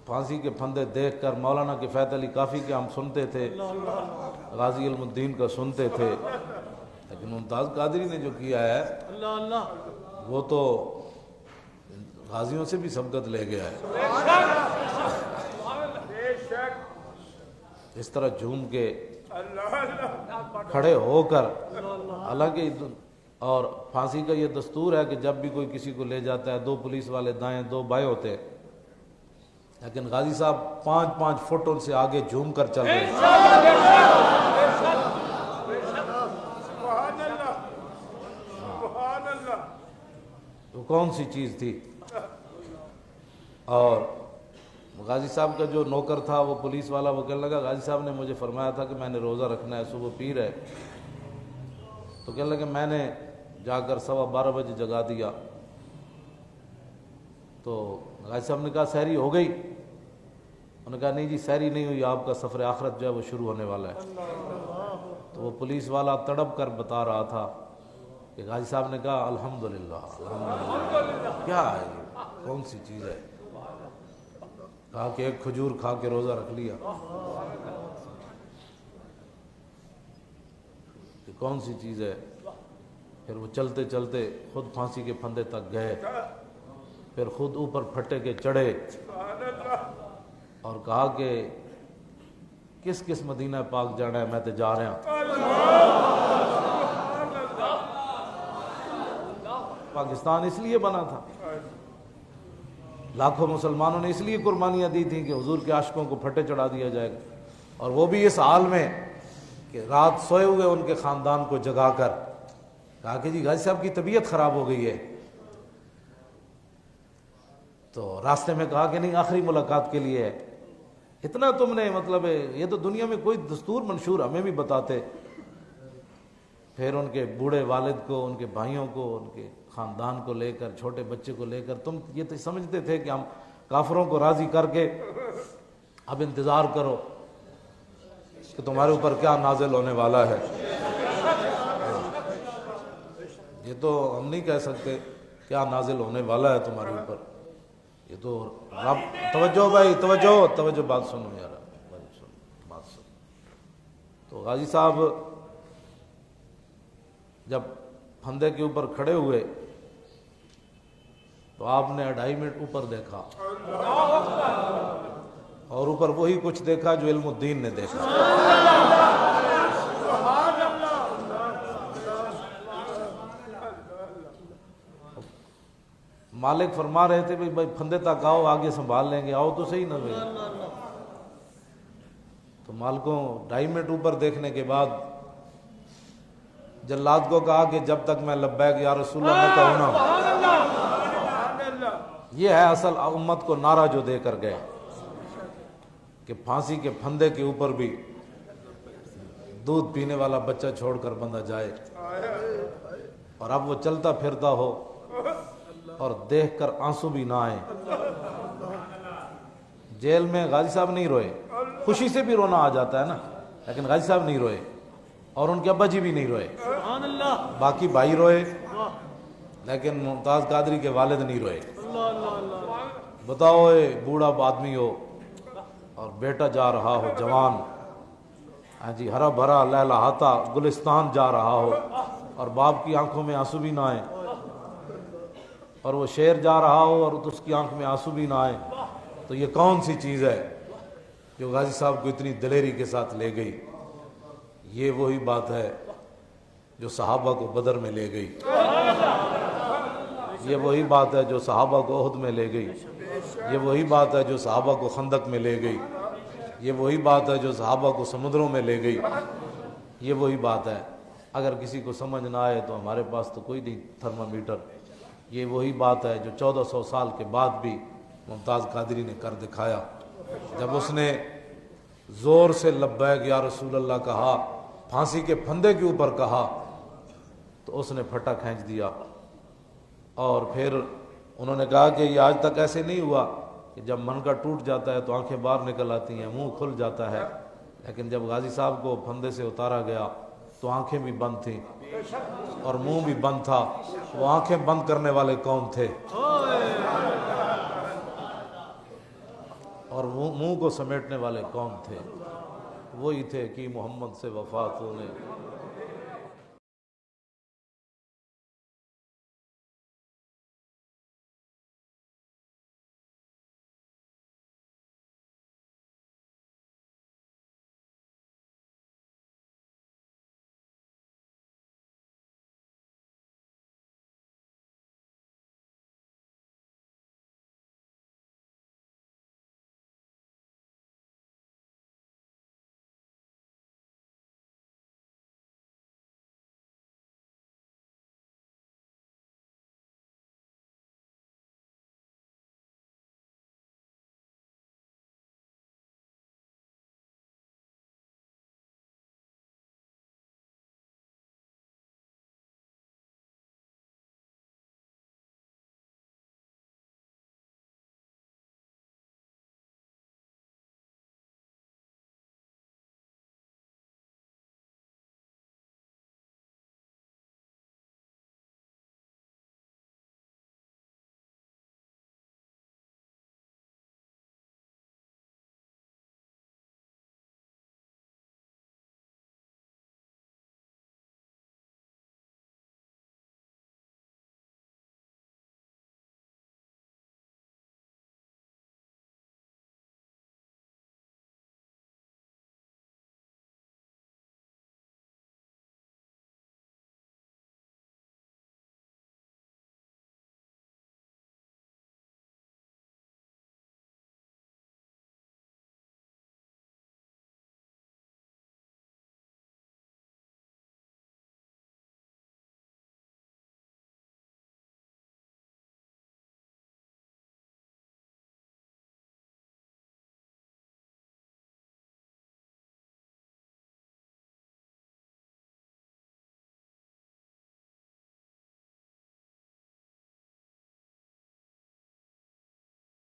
پھانسی کے پھندے دیکھ کر مولانا کفایت علی کافی کے ہم سنتے تھے، غازی علم الدین کا سنتے تھے، لیکن ممتاز قادری نے جو کیا ہے وہ تو غازیوں سے بھی سبقت لے گیا ہے۔ اس طرح جھوم کے کھڑے ہو کر، حالانکہ اور پھانسی کا یہ دستور ہے کہ جب بھی کوئی کسی کو لے جاتا ہے 2 پولیس والے دائیں 2 بائیں ہوتے ہیں، لیکن غازی صاحب 5 فٹ ان سے آگے جھوم کر چل رہے ہیں۔ وہ کون سی چیز تھی؟ اور غازی صاحب کا جو نوکر تھا وہ پولیس والا، وہ کہنے لگا غازی صاحب نے مجھے فرمایا تھا کہ میں نے روزہ رکھنا ہے، صبح پیر ہے، تو کہنے لگا میں نے جا کر 12:15 بجے جگا دیا، تو غازی صاحب نے کہا سحری ہو گئی؟ انہوں نے کہا نہیں جی سحری نہیں ہوئی، آپ کا سفر آخرت جو ہے وہ شروع ہونے والا ہے۔ تو وہ پولیس والا تڑپ کر بتا رہا تھا کہ غازی صاحب نے کہا الحمدللہ الحمدللہ، کیا ہے یہ کون سی چیز ہے؟ کہا کہ ایک کھجور کھا کے روزہ رکھ لیا۔ کہ کون سی چیز ہے؟ پھر وہ چلتے چلتے خود پھانسی کے پھندے تک گئے، پھر خود اوپر پھٹے کے چڑھے اور کہا کہ کس کس مدینہ پاک جانا ہے، میں تے جا رہا ہوں۔ پاکستان اس لیے بنا تھا، لاکھوں مسلمانوں نے اس لیے قربانیاں دی تھیں کہ حضور کے عاشقوں کو پھٹے چڑھا دیا جائے گا، اور وہ بھی اس حال میں کہ رات سوئے ہوئے ان کے خاندان کو جگا کر کہا کہ جی غازی صاحب کی طبیعت خراب ہو گئی ہے، تو راستے میں کہا کہ نہیں آخری ملاقات کے لیے ہے۔ اتنا تم نے مطلب یہ تو دنیا میں کوئی دستور منشور ہمیں بھی بتاتے۔ پھر ان کے بوڑھے والد کو، ان کے بھائیوں کو، ان کے خاندان کو لے کر، چھوٹے بچے کو لے کر، تم یہ تو سمجھتے تھے کہ ہم کافروں کو راضی کر کے اب انتظار کرو کہ تمہارے اوپر کیا نازل ہونے والا ہے۔ یہ تو ہم نہیں کہہ سکتے کیا نازل ہونے والا ہے تمہارے اوپر، یہ تو رب۔ توجہ بھائی، توجہ بات سنو یار، بات سنو۔ تو غازی صاحب جب پھندے کے اوپر کھڑے ہوئے تو آپ نے 2.5 منٹ اوپر دیکھا، اور اوپر وہی کچھ دیکھا جو علم الدین نے دیکھا۔ مالک فرما رہے تھے بھائی پھندے تک آؤ، آگے سنبھال لیں گے، آؤ تو صحیح نہ بھائی۔ تو مالکوں 2.5 منٹ اوپر دیکھنے کے بعد جلاد کو کہا کہ جب تک میں لبیک یا رسول اللہ نہ کہوں نا۔ یہ ہے اصل امت کو نعرہ جو دے کر گئے کہ پھانسی کے پھندے کے اوپر بھی دودھ پینے والا بچہ چھوڑ کر بندہ جائے، اور اب وہ چلتا پھرتا ہو اور دیکھ کر آنسو بھی نہ آئے۔ جیل میں غازی صاحب نہیں روئے، خوشی سے بھی رونا آ جاتا ہے نا، لیکن غازی صاحب نہیں روئے، اور ان کے ابا جی بھی نہیں روئے، باقی بھائی روئے، لیکن ممتاز قادری کے والد نہیں روئے۔ بتاؤ اے بوڑھا آدمی ہو اور بیٹا جا رہا ہو جوان، ہاں جی ہرا بھرا لہلہاتا گلستان جا رہا ہو، اور باپ کی آنکھوں میں آنسو بھی نہ آئے، اور وہ شیر جا رہا ہو اور اس کی آنکھ میں آنسو بھی نہ آئے، تو یہ کون سی چیز ہے جو غازی صاحب کو اتنی دلیری کے ساتھ لے گئی؟ یہ وہی بات ہے جو صحابہ کو بدر میں لے گئی، یہ وہی بات ہے جو صحابہ کو احد میں لے گئی، یہ وہی بات ہے جو صحابہ کو خندق میں لے گئی، یہ وہی بات ہے جو صحابہ کو سمندروں میں لے گئی، یہ وہی بات ہے۔ اگر کسی کو سمجھ نہ آئے تو ہمارے پاس تو کوئی نہیں تھرمامیٹر، یہ وہی بات ہے جو 1400 سال کے بعد بھی ممتاز قادری نے کر دکھایا۔ جب اس نے زور سے لبیک یا رسول اللہ کہا، پھانسی کے پھندے کے اوپر کہا، تو اس نے پھٹا کھینچ دیا، اور پھر انہوں نے کہا کہ یہ آج تک ایسے نہیں ہوا کہ جب من کا ٹوٹ جاتا ہے تو آنکھیں باہر نکل آتی ہیں، منہ کھل جاتا ہے، لیکن جب غازی صاحب کو پھندے سے اتارا گیا تو آنکھیں بھی بند تھیں اور منہ بھی بند تھا۔ وہ آنکھیں بند کرنے والے کون تھے؟ اور منہ کو سمیٹنے والے کون تھے؟ وہی تھے کہ محمد سے وفات ہونے